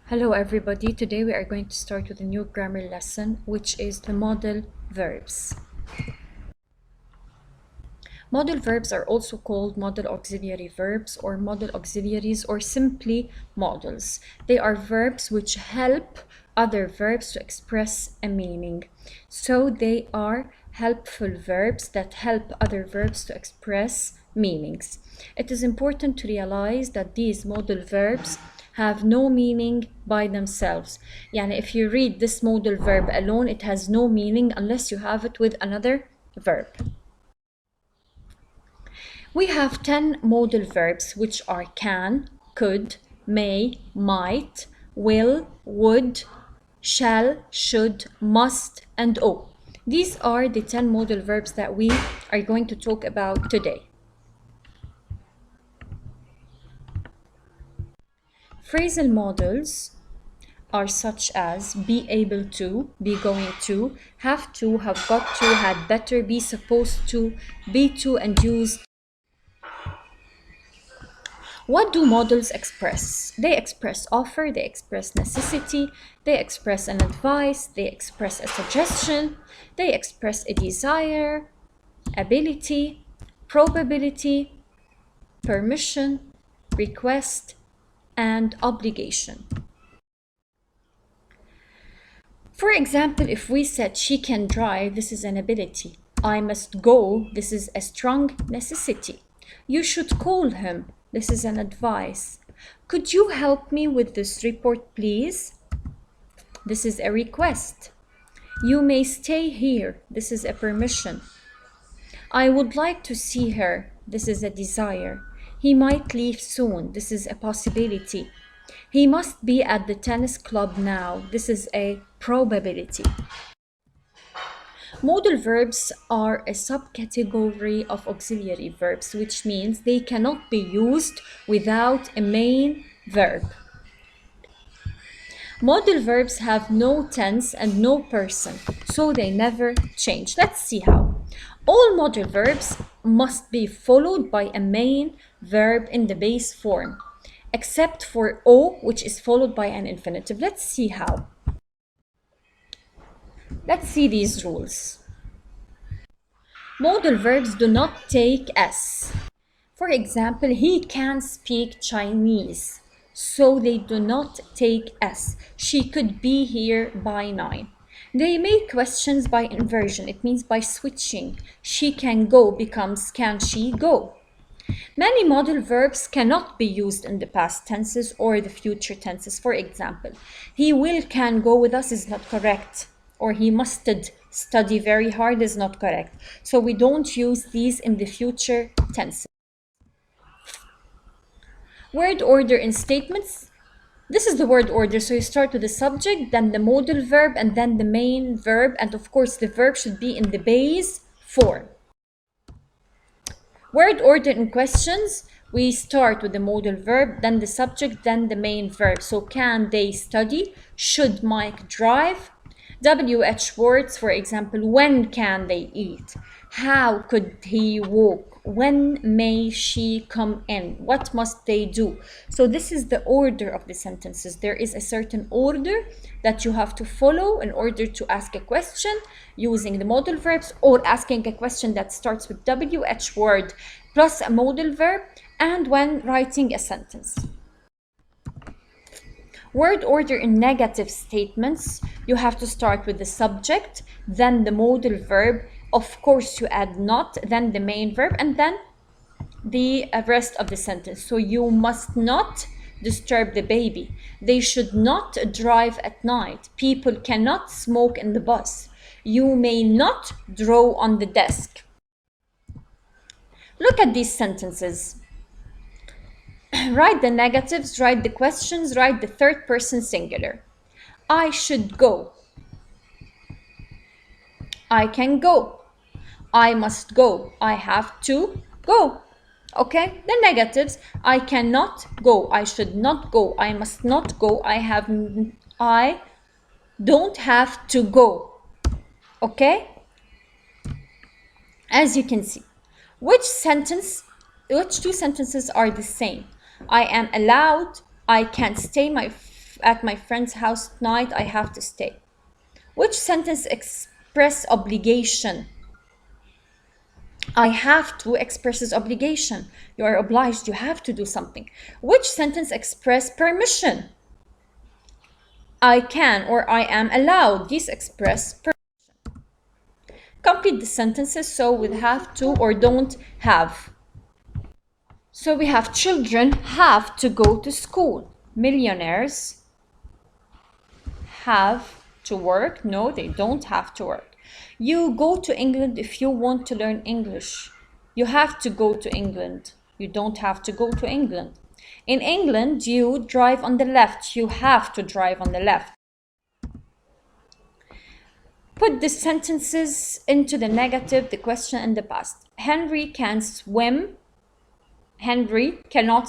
Hello everybody, today we are going to start with a new grammar lesson which is the modal verbs. Modal verbs are also called modal auxiliary verbs or modal auxiliaries or simply modals. They are verbs which help other verbs to express a meaning. So they are helpful verbs that help other verbs to express meanings. It is important to realize that these modal verbs have no meaning by themselves. Yani if you read this modal verb alone, it has no meaning unless you have it with another verb. We have 10 modal verbs which are can, could, may, might, will, would, shall, should, must, and ought. These are the 10 modal verbs that we are going to talk about today. Phrasal modals are such as be able to, be going to, have got to, had better, be supposed to, be to, and used. What do modals express? They express offer, they express necessity, they express an advice, they express a suggestion, they express a desire, ability, probability, permission, request, and obligation. For example, if we said she can drive, this is an ability. I must go, this is a strong necessity. You should call him, this is an advice. Could you help me with this report, please? This is a request. You may stay here, this is a permission. I would like to see her, this is a desire. He might leave soon, this is a possibility. He must be at the tennis club now, this is a probability. Modal verbs are a subcategory of auxiliary verbs, which means they cannot be used without a main verb. Modal verbs have no tense and no person, so they never change. Let's see how. All modal verbs must be followed by a main verb in the base form, except for O, which is followed by an infinitive. Let's see how. Let's see these rules. Modal verbs do not take S. For example, he can speak Chinese, so they do not take S. She could be here by 9. They make questions by inversion. It means by switching. She can go becomes can she go. Many modal verbs cannot be used in the past tenses or the future tenses. For example, he will can go with us is not correct, or he musted study very hard is not correct. So we don't use these in the future tenses. Word order in statements. This is the word order, so you start with the subject, then the modal verb, and then the main verb, and of course the verb should be in the base form. Word order in questions, we start with the modal verb, then the subject, then the main verb. So can they study? Should Mike drive? WH words, for example, when can they eat? How could he walk? When may she come in? What must they do? So this is the order of the sentences. There is a certain order that you have to follow in order to ask a question using the modal verbs, or asking a question that starts with WH word plus a modal verb, and when writing a sentence. Word order in negative statements, you have to start with the subject, then the modal verb, of course you add not, then the main verb, and then the rest of the sentence. So you must not disturb the baby. They should not drive at night. People cannot smoke in the bus. You may not draw on the desk. Look at these sentences. Write the negatives, write the questions, write the third person singular. I should go. I can go. I must go. I have to go. Okay, the negatives. I cannot go. I should not go. I must not go. I don't have to go. Okay? As you can see, which two sentences are the same? I am allowed, I can stay at my friend's house tonight. I have to stay. Which sentence express obligation? I have to expresses obligation. You are obliged, you have to do something. Which sentence express permission? I can or I am allowed. These express permission. Complete the sentences so with have to or don't have. So we have children have to go to school. Millionaires have to work. No, they don't have to work. You go to England if you want to learn English. You have to go to England. You don't have to go to England. In England, you drive on the left. You have to drive on the left. Put the sentences into the negative, the question, and the past. Henry can swim. Henry cannot